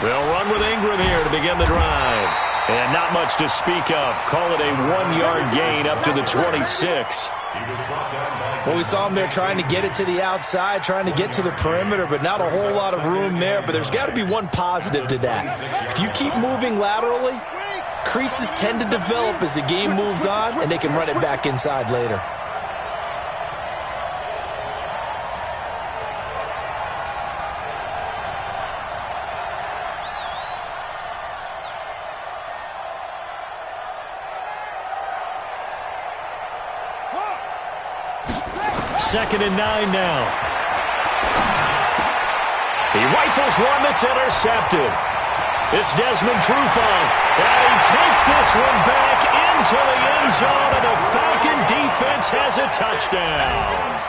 They'll run with Ingram here to begin the drive. And not much to speak of. Call it a 1-yard gain up to the 26. Well, we saw him there trying to get it to the outside, trying to get to the perimeter, but not a whole lot of room there. But there's got to be one positive to that. If you keep moving laterally, creases tend to develop as the game moves on, and they can run it back inside later. Second and 9 now. He rifles one that's intercepted. It's Desmond Trufant. And he takes this one back into the end zone, and the Falcon defense has a touchdown.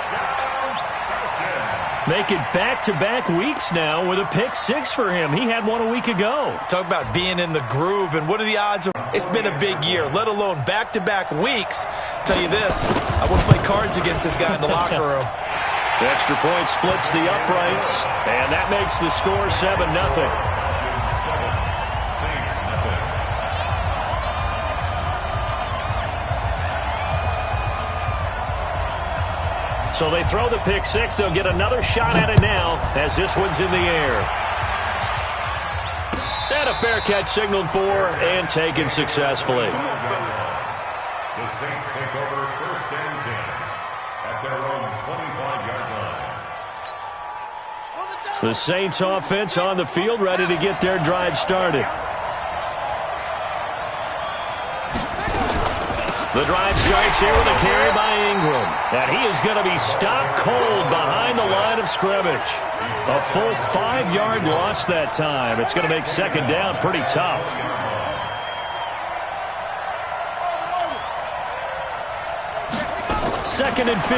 Make it back-to-back weeks now with a pick-6 for him. He had one a week ago. Talk about being in the groove, and what are the odds? It's been a big year, let alone back-to-back weeks. Tell you this, I wouldn't play cards against this guy in the locker room. The extra point splits the uprights, and that makes the score 7-0. So they throw the pick-6. They'll get another shot at it now as this one's in the air. And a fair catch signaled for and taken successfully. The Saints take over 1st and 10 at their own 25-yard line. The Saints offense on the field, ready to get their drive started. The drive starts here with a carry by Ingram. And he is going to be stopped cold behind the line of scrimmage. A full 5-yard loss that time. It's going to make second down pretty tough. Second and 15.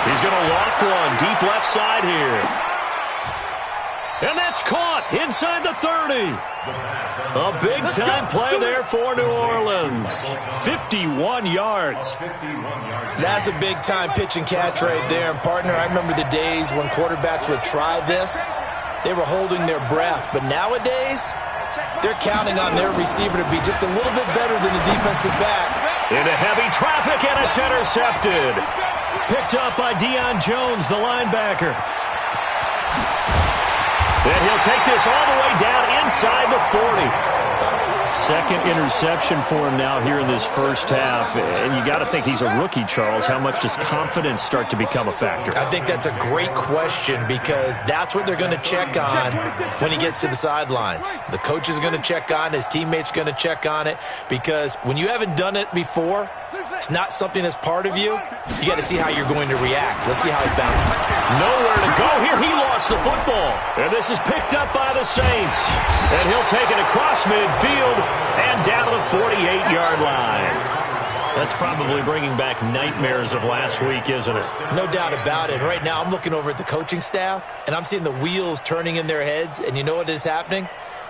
He's going to loft one deep left side here. And that's caught inside the 30. A big-time play there for New Orleans. 51 yards. That's a big-time pitch and catch right there. And, partner, I remember the days when quarterbacks would try this. They were holding their breath. But nowadays, they're counting on their receiver to be just a little bit better than the defensive back. Into heavy traffic, and it's intercepted. Picked up by Deion Jones, the linebacker. And he'll take this all the way down inside the 40. Second interception for him now here in this first half. And you got to think he's a rookie, Charles. How much does confidence start to become a factor? I think that's a great question because that's what they're going to check on when he gets to the sidelines. The coach is going to check on, his teammates going to check on it, because when you haven't done it before, it's not something that's part of you. You got to see how you're going to react. Let's see how he bounces. Nowhere to go here. He lost the football. And this is picked up by the Saints. And he'll take it across midfield and down to the 48-yard line. That's probably bringing back nightmares of last week, isn't it? No doubt about it. Right now I'm looking over at the coaching staff, and I'm seeing the wheels turning in their heads. And you know what is happening?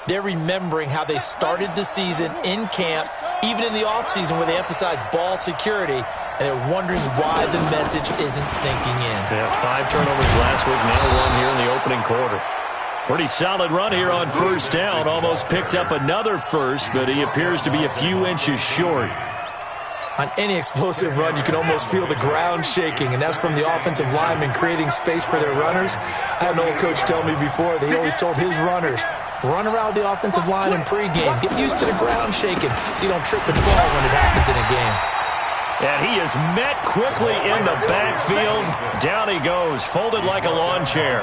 They're remembering how they started the season in camp, even in the offseason where they emphasized ball security, and they're wondering why the message isn't sinking in. Yeah, 5 turnovers last week, now 1 here in the opening quarter. Pretty solid run here on first down. Almost picked up another first, but he appears to be a few inches short. On any explosive run, you can almost feel the ground shaking, and that's from the offensive linemen creating space for their runners. I had an old coach tell me before that he always told his runners, run around the offensive line in pregame. Get used to the ground shaking so you don't trip and fall when it happens in a game. And he is met quickly in the backfield. Down he goes, folded like a lawn chair.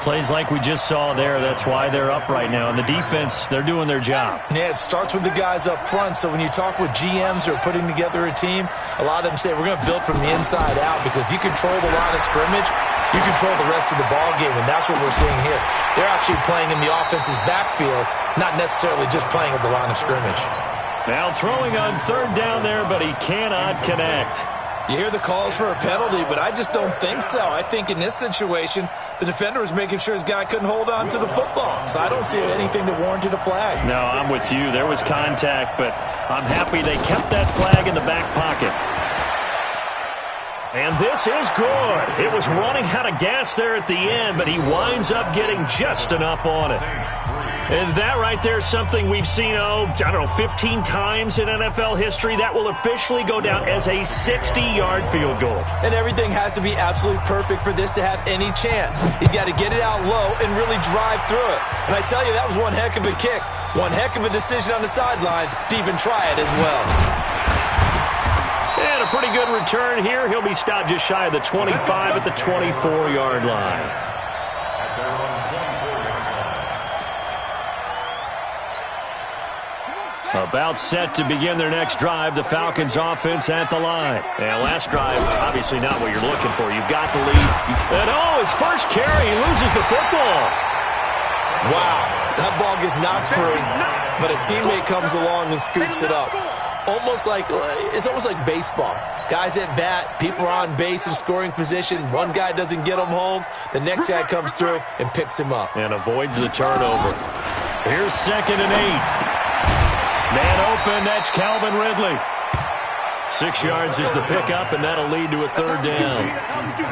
Plays like we just saw there. That's why they're up right now. And the defense, they're doing their job. Yeah, it starts with the guys up front. So when you talk with GMs who are putting together a team, a lot of them say we're going to build from the inside out, because if you control the line of scrimmage, you control the rest of the ball game, and that's what we're seeing here. They're actually playing in the offense's backfield, not necessarily just playing at the line of scrimmage. Now throwing on third down there, but he cannot connect. You hear the calls for a penalty, but I just don't think so. I think in this situation, the defender was making sure his guy couldn't hold on to the football. So I don't see anything that warranted a flag. No, I'm with you. There was contact, but I'm happy they kept that flag in the back pocket. And this is good. It was running out of gas there at the end, but he winds up getting just enough on it. And that right there is something we've seen, 15 times in NFL history. That will officially go down as a 60-yard field goal. And everything has to be absolutely perfect for this to have any chance. He's got to get it out low and really drive through it. And I tell you, that was one heck of a kick. One heck of a decision on the sideline to even try it as well. And a pretty good return here. He'll be stopped just shy of the 25 at the 24-yard line. About set to begin their next drive, the Falcons offense at the line. And last drive, obviously not what you're looking for. You've got the lead. And his first carry, he loses the football. Wow, that ball gets knocked free, but a teammate comes along and scoops it up. It's almost like baseball. Guys at bat, people are on base in scoring position. One guy doesn't get him home. The next guy comes through and picks him up. And avoids the turnover. Here's 2nd and 8. Man open, that's Calvin Ridley. 6 yards is the pickup, and that'll lead to a 3rd down.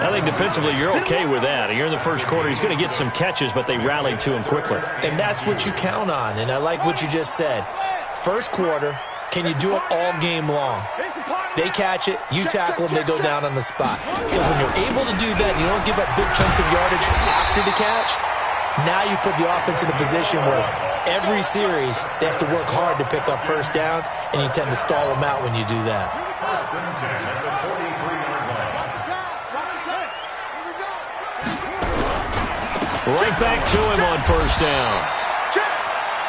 I think defensively you're okay with that. You're in the first quarter. He's going to get some catches, but they rallied to him quickly. And that's what you count on, and I like what you just said. First quarter, can you do it all game long? They catch it, you tackle them, they go down on the spot. Because when you're able to do that, you don't give up big chunks of yardage after the catch, now you put the offense in a position where every series they have to work hard to pick up first downs, and you tend to stall them out when you do that. Right back to him on first down.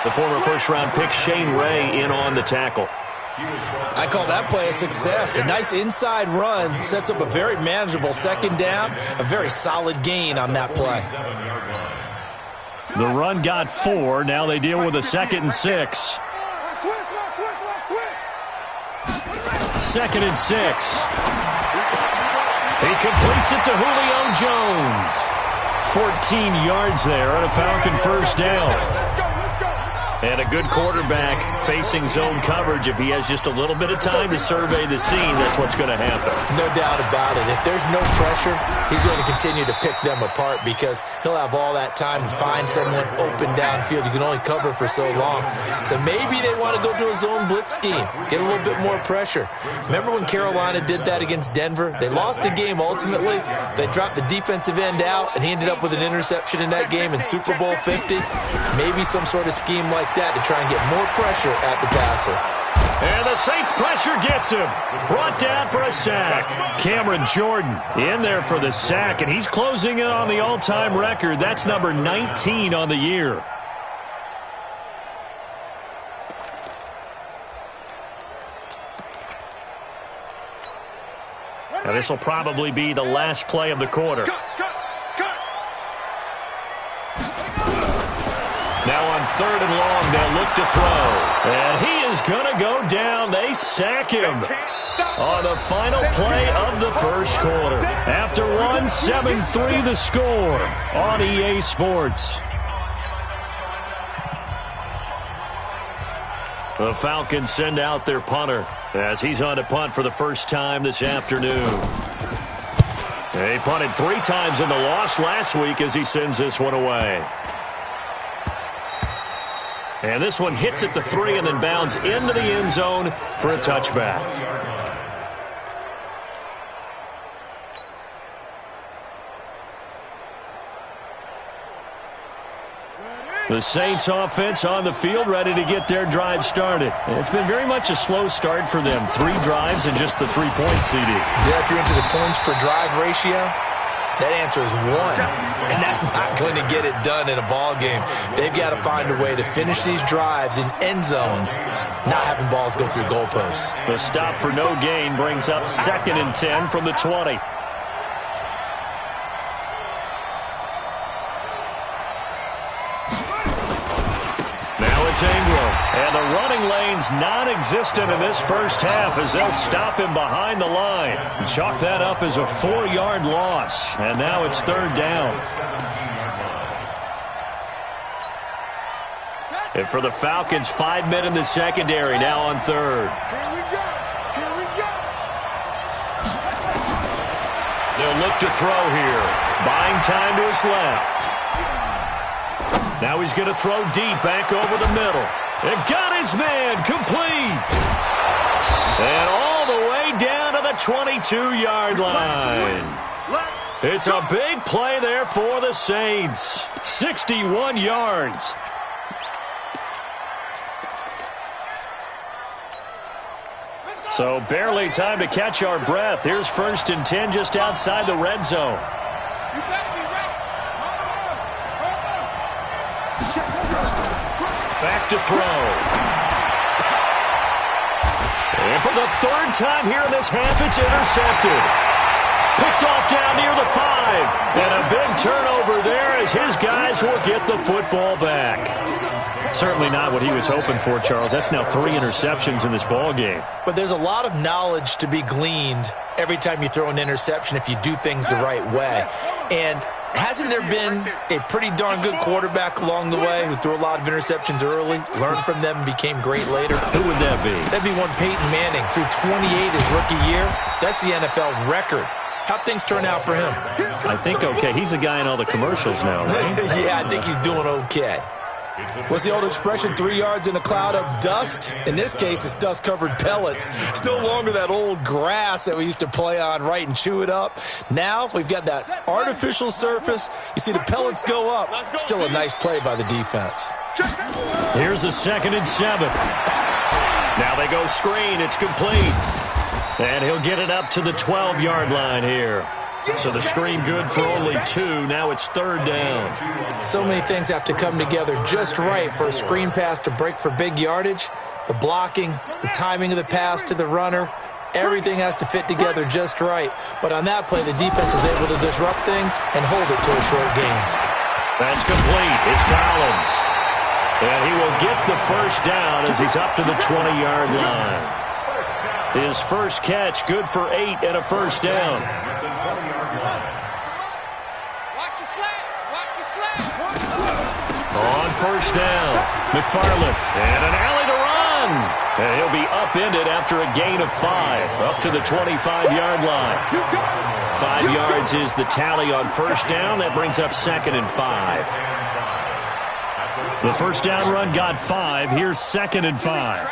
The former first-round pick Shane Ray in on the tackle. I call that play a success. A nice inside run sets up a very manageable 2nd down, a very solid gain on that play. The run got 4. Now they deal with a 2nd and 6. 2nd and 6. He completes it to Julio Jones. 14 yards there on a Falcon first down. And a good quarterback facing zone coverage. If he has just a little bit of time to survey the scene, that's what's going to happen. No doubt about it. If there's no pressure, he's going to continue to pick them apart because he'll have all that time to find someone open downfield. You can only cover for so long. So maybe they want to go to a zone blitz scheme, get a little bit more pressure. Remember when Carolina did that against Denver? They lost the game ultimately. They dropped the defensive end out, and he ended up with an interception in that game in Super Bowl 50. Maybe some sort of scheme like that to try and get more pressure at the passer. And the Saints pressure gets him. Brought down for a sack. Cameron Jordan in there for the sack, and he's closing in on the all-time record. That's number 19 on the year. Now this will probably be the last play of the quarter. Now on 3rd and long, they'll look to throw. And he is going to go down. They sack him on the final play of the first quarter. After 7-3 the score on EA Sports. The Falcons send out their punter as he's on to punt for the first time this afternoon. They punted 3 times in the loss last week as he sends this one away. And this one hits at the 3 and then bounds into the end zone for a touchback. The Saints offense on the field ready to get their drive started. And it's been very much a slow start for them. 3 drives and just the 3-point CD. Yeah, if you're into the points per drive ratio, that answer is 1, and that's not going to get it done in a ball game. They've got to find a way to finish these drives in end zones, not having balls go through goalposts. The stop for no gain brings up 2nd and 10 from the 20. Ingram. And the running lane's non-existent in this first half as they'll stop him behind the line. Chalk that up as a 4-yard loss. And now it's 3rd down. And for the Falcons, 5 men in the secondary now on 3rd. They'll look to throw here. Buying time to his left. Now he's going to throw deep back over the middle. And got his man complete. And all the way down to the 22-yard line. It's a big play there for the Saints. 61 yards. So barely time to catch our breath. Here's 1st and 10 just outside the red zone. Back to throw. And for the 3rd time here in this half, it's intercepted. Picked off down near the 5. And a big turnover there as his guys will get the football back. Certainly not what he was hoping for, Charles. That's now 3 interceptions in this ball game. But there's a lot of knowledge to be gleaned every time you throw an interception if you do things the right way. And hasn't there been a pretty darn good quarterback along the way who threw a lot of interceptions early, learned from them, and became great later? Who would that be? That'd be one Peyton Manning. Threw 28 his rookie year. That's the NFL record. How'd things turn out for him? I think okay. He's a guy in all the commercials now, right? Yeah, I think he's doing okay. What's the old expression, 3 yards in a cloud of dust? In this case, it's dust-covered pellets. It's no longer that old grass that we used to play on, right, and chew it up. Now we've got that artificial surface. You see the pellets go up. Still a nice play by the defense. Here's a 2nd and 7. Now they go screen. It's complete. And he'll get it up to the 12-yard line here. So the screen good for only 2. Now it's 3rd down. So many things have to come together just right for a screen pass to break for big yardage. The blocking, the timing of the pass to the runner, everything has to fit together just right. But on that play, the defense was able to disrupt things and hold it to a short game. That's complete. It's Collins. And he will get the 1st down as he's up to the 20-yard line. His first catch, good for 8 and a 1st down. On 1st down, McFarland, and an alley to run. And he'll be upended after a gain of 5, up to the 25-yard line. 5 yards is the tally on 1st down. That brings up 2nd and 5. The 1st down run got 5. Here's 2nd and 5.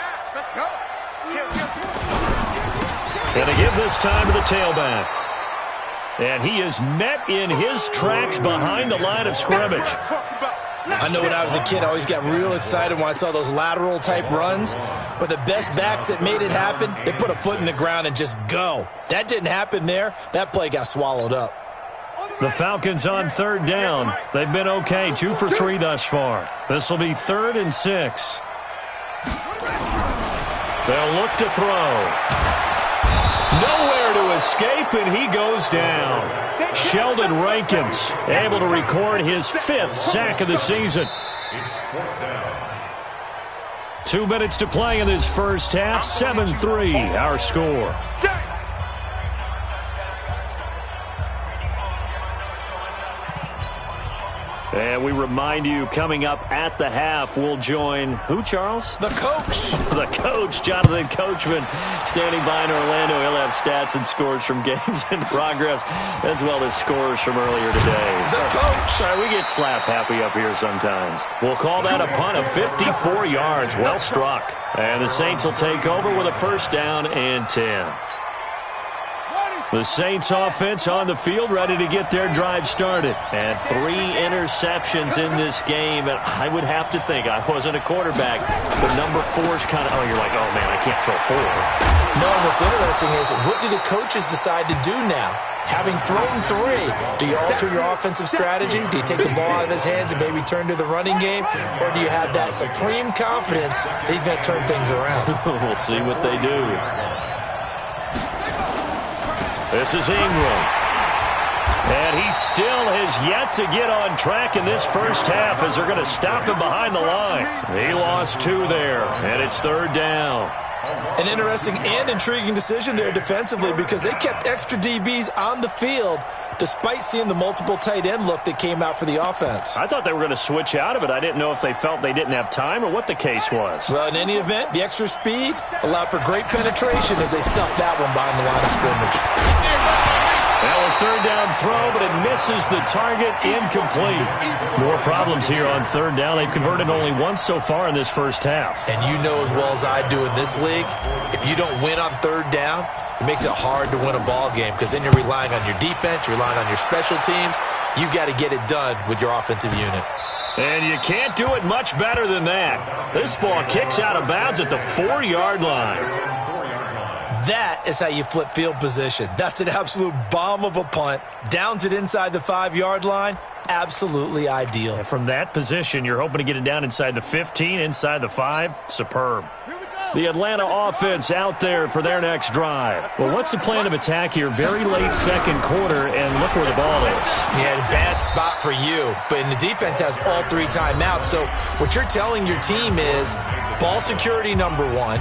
And they give this time to the tailback. And he is met in his tracks behind the line of scrimmage. I know when I was a kid, I always got real excited when I saw those lateral-type runs. But the best backs that made it happen, they put a foot in the ground and just go. That didn't happen there. That play got swallowed up. The Falcons on 3rd down. They've been okay, 2 for 3 thus far. This will be 3rd and 6. They'll look to throw. Nowhere to escape, and he goes down. Sheldon Rankins able to record his 5th sack of the season. 2 minutes to play in this first half. 7-3 our score. And we remind you, coming up at the half, we'll join who, Charles? The coach. The coach, Jonathan Coachman, standing by in Orlando. He'll have stats and scores from games in progress, as well as scores from earlier today. The coach. Sorry, we get slap happy up here sometimes. We'll call that a punt of 54 yards. Well struck. And the Saints will take over with a 1st down and 10. The Saints offense on the field, ready to get their drive started. And 3 interceptions in this game. And I would have to think, I wasn't a quarterback, but number 4 is kind of, you're like, oh, man, I can't throw 4. No, what's interesting is, what do the coaches decide to do now? Having thrown 3, do you alter your offensive strategy? Do you take the ball out of his hands and maybe turn to the running game? Or do you have that supreme confidence that he's going to turn things around? We'll see what they do. This is Ingram. And he still has yet to get on track in this first half as they're going to stop him behind the line. He lost 2 there, and it's 3rd down. An interesting and intriguing decision there defensively because they kept extra DBs on the field despite seeing the multiple tight end look that came out for the offense. I thought they were going to switch out of it. I didn't know if they felt they didn't have time or what the case was. Well, in any event, the extra speed allowed for great penetration as they stuffed that one behind the line of scrimmage. Now a third down throw, but it misses the target, incomplete. More problems here on third down. They've converted only once so far in this first half. And you know as well as I do in this league, if you don't win on third down, it makes it hard to win a ball game because then you're relying on your defense, you're relying on your special teams. You've got to get it done with your offensive unit. And you can't do it much better than that. This ball kicks out of bounds at the 4-yard line. That is how you flip field position. That's an absolute bomb of a punt. Downs it inside the 5-yard line. Absolutely ideal. And from that position, you're hoping to get it down inside the 15, inside the 5. Superb. The Atlanta offense out there for their next drive. Well, what's the plan of attack here? Very late second quarter, and look where the ball is. Yeah, bad spot for you. But the defense has all 3 timeouts. So what you're telling your team is ball security number 1.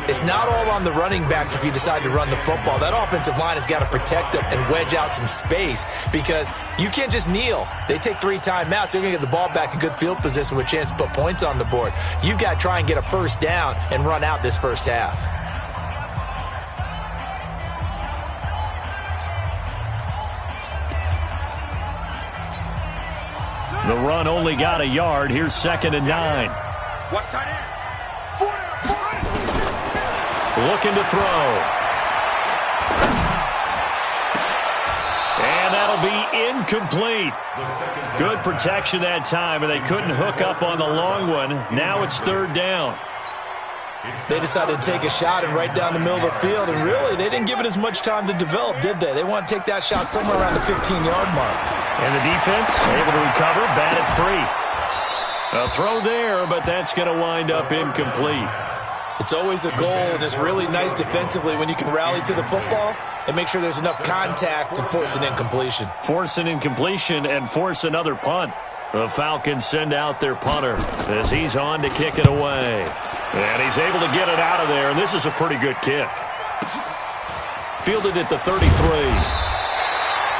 It's not all on the running backs if you decide to run the football. That offensive line has got to protect them and wedge out some space because you can't just kneel. They take 3 timeouts. They're going to get the ball back in good field position with a chance to put points on the board. You've got to try and get a first down and run out this first half. The run only got a yard. Here's 2nd and 9. Watch tight end. Looking to throw. And that'll be incomplete. Good protection that time, and they couldn't hook up on the long one. Now it's 3rd down. They decided to take a shot and right down the middle of the field, and really, they didn't give it as much time to develop, did they? They want to take that shot somewhere around the 15-yard mark. And the defense able to recover, batted free. A throw there, but that's going to wind up incomplete. It's always a goal, and it's really nice defensively when you can rally to the football and make sure there's enough contact to force an incompletion. Force an incompletion and force another punt. The Falcons send out their punter as he's on to kick it away. And he's able to get it out of there, and this is a pretty good kick. Fielded at the 33.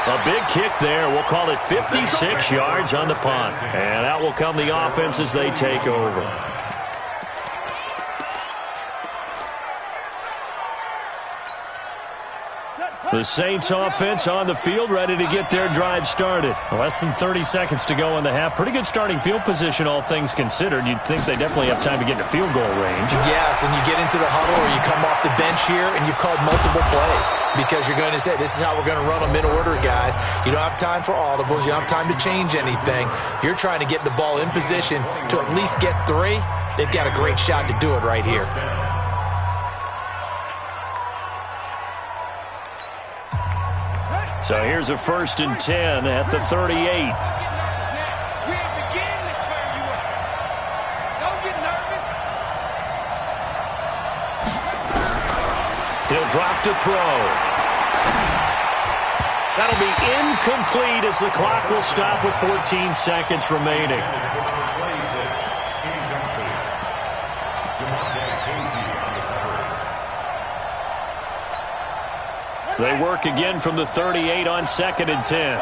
A big kick there. We'll call it 56 yards on the punt. And out will come the offense as they take over. The Saints offense on the field, ready to get their drive started. Less than 30 seconds to go in the half. Pretty good starting field position, all things considered. You'd think they definitely have time to get to field goal range. Yes, and you get into the huddle or you come off the bench here and you've called multiple plays because you're going to say, this is how we're going to run them in order, guys. You don't have time for audibles. You don't have time to change anything. You're trying to get the ball in position to at least get 3. They've got a great shot to do it right here. So here's a 1st and 10 at the 38. He'll drop to throw. That'll be incomplete as the clock will stop with 14 seconds remaining. They work again from the 38 on 2nd and 10.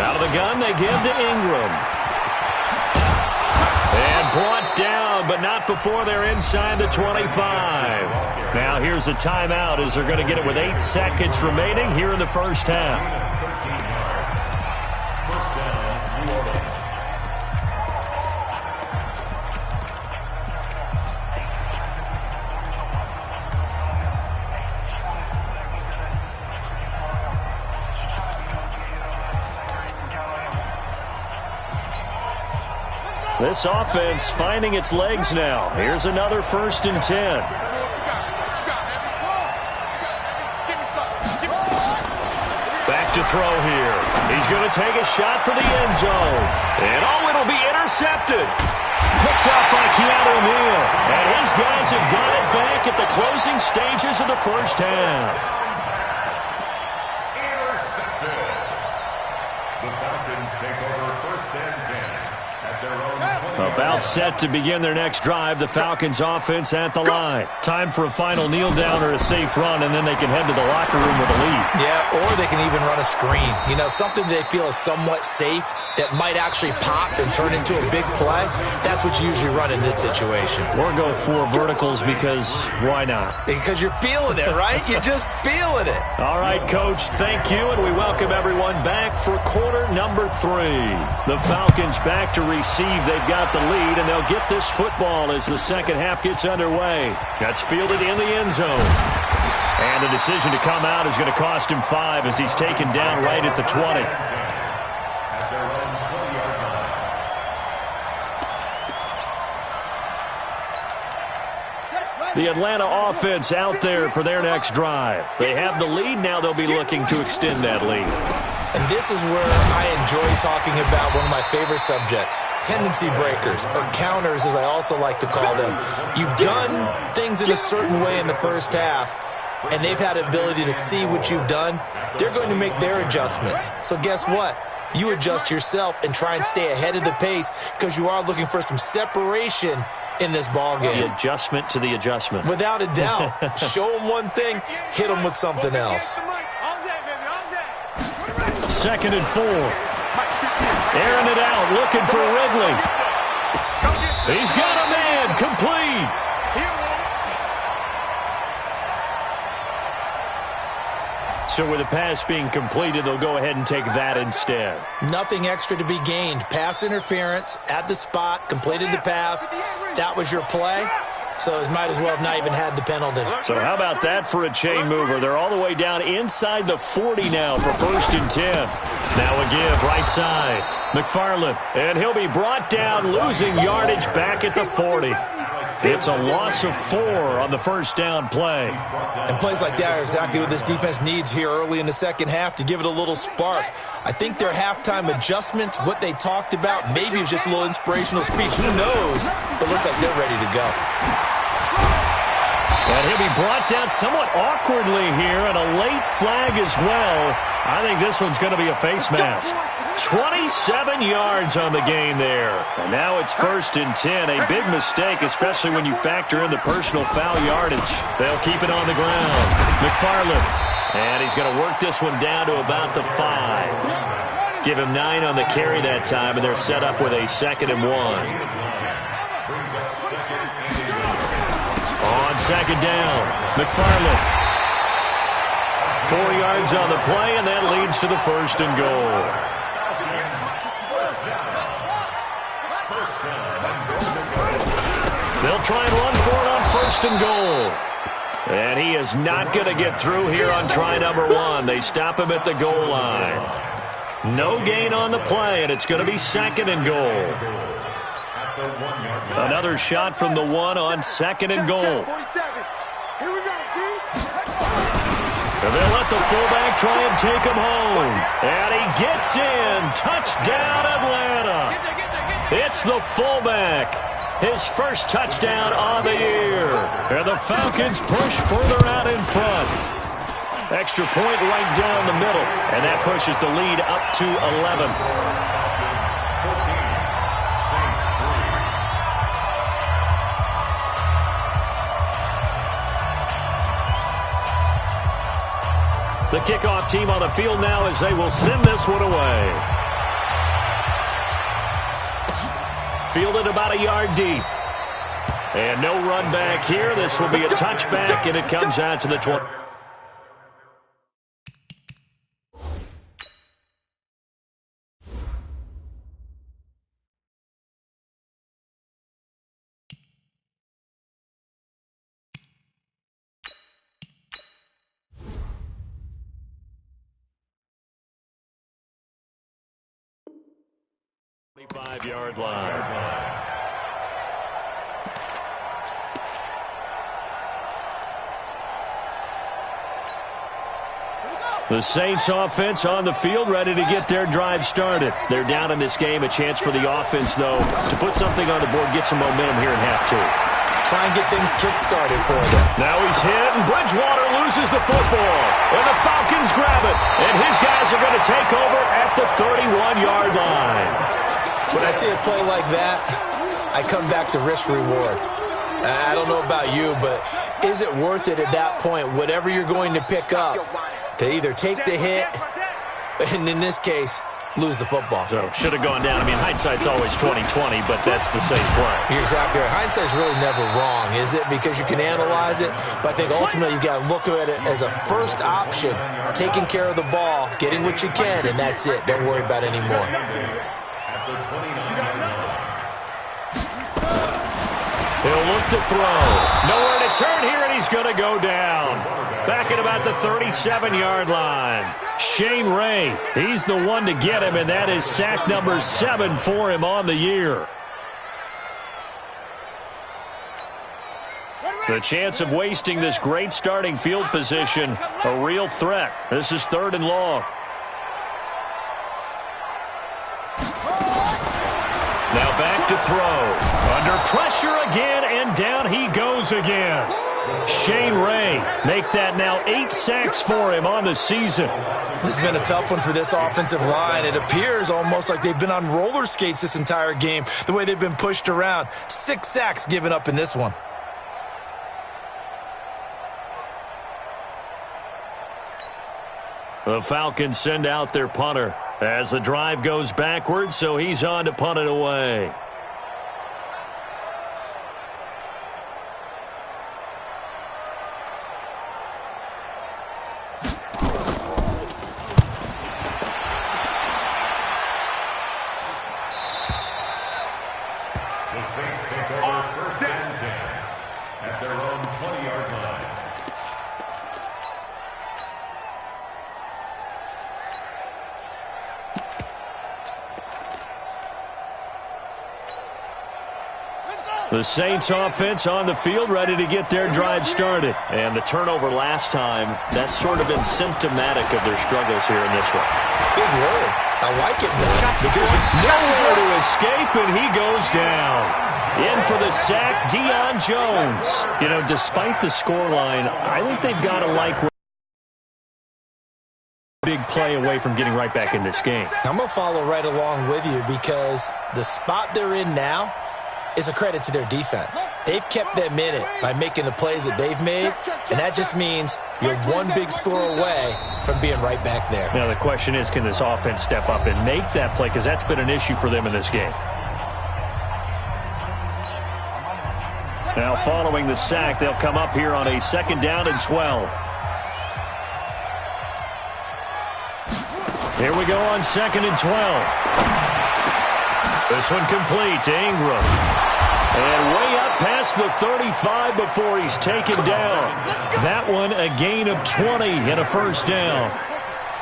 Out of the gun, they give to Ingram. And brought down, but not before they're inside the 25. Now here's a timeout as they're going to get it with 8 seconds remaining here in the first half. This offense finding its legs now. Here's another 1st and 10. Back to throw here. He's going to take a shot for the end zone. And it'll be intercepted. Picked up by Keanu Neal. And his guys have got it back at the closing stages of the first half. Intercepted. The Falcons take over 1st and 10. About set to begin their next drive, the Falcons offense at the line. Time for a final kneel down or a safe run, and then they can head to the locker room with a lead. Yeah, or they can even run a screen. You know, something they feel is somewhat safe that might actually pop and turn into a big play. That's what you usually run in this situation. Or go 4 verticals because why not? Because you're feeling it, right? You're just feeling it. All right, Coach, thank you, and we welcome everyone back for quarter number 3. The Falcons back to receive. They've got the lead, and they'll get this football as the second half gets underway. That's fielded in the end zone. And the decision to come out is going to cost him 5 as he's taken down right at the 20. The Atlanta offense out there for their next drive. They have the lead. Now they'll be looking to extend that lead. And this is where I enjoy talking about one of my favorite subjects, tendency breakers, or counters as I also like to call them. You've done things in a certain way in the first half, and they've had the ability to see what you've done. They're going to make their adjustments. So guess what? You adjust yourself and try and stay ahead of the pace because you are looking for some separation in this ball game. The adjustment to the adjustment. Without a doubt. Show them one thing, hit them with something else. 2nd and 4. Airing it out, looking for Ridley. He's got a man, complete. So with the pass being completed, they'll go ahead and take that instead. Nothing extra to be gained. Pass interference at the spot, completed the pass. That was your play. So it might as well have not even had the penalty. So how about that for a chain mover? They're all the way down inside the 40 now for 1st and 10. Now a give right side. McFarland. And he'll be brought down, losing yardage back at the 40. It's a loss of 4 on the first down play. And plays like that are exactly what this defense needs here early in the second half to give it a little spark. I think their halftime adjustments, what they talked about, maybe it was just a little inspirational speech. Who knows? But looks like they're ready to go. And he'll be brought down somewhat awkwardly here, and a late flag as well. I think this one's going to be a face mask. 27 yards on the gain there. And now it's 1st and 10. A big mistake, especially when you factor in the personal foul yardage. They'll keep it on the ground. McFarland. And he's going to work this one down to about the 5. Give him 9 on the carry that time, and they're set up with a 2nd and 1. On 2nd down, McFarland. 4 yards on the play, and that leads to the 1st and goal. They'll try and run for it on 1st and goal. And he is not going to get through here on try number 1. They stop him at the goal line. No gain on the play, and it's going to be 2nd and goal. Another shot from the 1 on 2nd and goal. And they'll let the fullback try and take him home. And he gets in. Touchdown, Atlanta. It's the fullback. His first touchdown on the year. And the Falcons push further out in front. Extra point right down the middle. And that pushes the lead up to 11. The kickoff team on the field now as they will send this one away. Fielded about a yard deep. And no run back here. This will be a touchback, and it comes out to the 20. Yard line. The Saints offense on the field, ready to get their drive started. They're down in this game. A chance for the offense, though, to put something on the board, get some momentum here in half 2. Try and get things kick-started for them. Now he's hit, and Bridgewater loses the football. And the Falcons grab it. And his guys are going to take over at the 31-yard line. When I see a play like that, I come back to risk-reward. I don't know about you, but is it worth it at that point, whatever you're going to pick up, to either take the hit, and in this case, lose the football? So, should have gone down. I mean, hindsight's always 20/20, but that's the same play. You're exactly right. Hindsight's really never wrong, is it? Because you can analyze it, but I think ultimately you got to look at it as a first option, taking care of the ball, getting what you can, and that's it. Don't worry about it anymore. He'll look to throw. Nowhere to turn here, and he's going to go down. Back at about the 37-yard line. Shane Ray, he's the one to get him, and that is sack number 7 for him on the year. The chance of wasting this great starting field position, a real threat. This is 3rd and long. Now back to throw. Under pressure again, and down he goes again. Shane Ray make that now 8 sacks for him on the season. This has been a tough one for this offensive line. It appears almost like they've been on roller skates this entire game, the way they've been pushed around. 6 sacks given up in this one. The Falcons send out their punter as the drive goes backwards, so he's on to punt it away. The Saints take over 1st and 10 at their own 20-yard line. The Saints offense on the field, ready to get their drive started. And the turnover last time, that's sort of been symptomatic of their struggles here in this one. Big word. I like it, man. Because nowhere to escape, and he goes down. In for the sack, Deion Jones. You know, despite the scoreline, I think they've got to like big play away from getting right back in this game. I'm going to follow right along with you because the spot they're in now is a credit to their defense. They've kept them in it by making the plays that they've made, and that just means you're one big score away from being right back there. Now the question is, can this offense step up and make that play? Because that's been an issue for them in this game. Now following the sack, they'll come up here on a 2nd down and 12. Here we go on 2nd and 12. This one complete to Ingram. And way up past the 35 before he's taken down. That one a gain of 20 and a 1st down.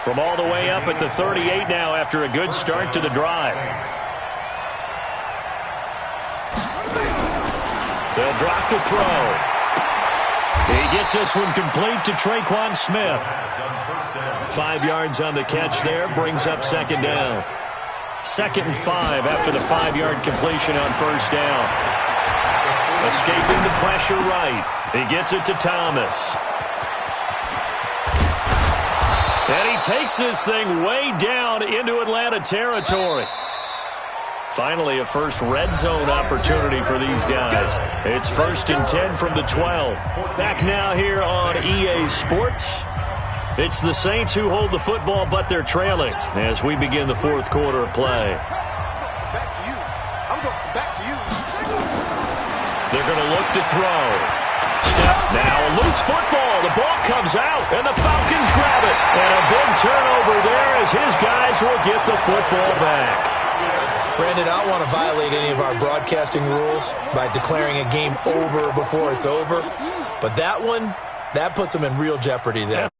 From all the way up at the 38 now after a good start to the drive. They'll drop to throw. He gets this one complete to Traquan Smith. 5 yards on the catch there, brings up 2nd down. 2nd and 5 after the 5-yard completion on 1st down. Escaping the pressure right. He gets it to Thomas. And he takes this thing way down into Atlanta territory. Finally, a first red zone opportunity for these guys. It's 1st and 10 from the 12. Back now here on EA Sports. It's the Saints who hold the football, but they're trailing as we begin the 4th quarter of play. Back to you. I'm going back to you. They're going to look to throw. Step now, a loose football. The ball comes out, and the Falcons grab it. And a big turnover there as his guys will get the football back. Brandon, I don't want to violate any of our broadcasting rules by declaring a game over before it's over. But that one, that puts them in real jeopardy there.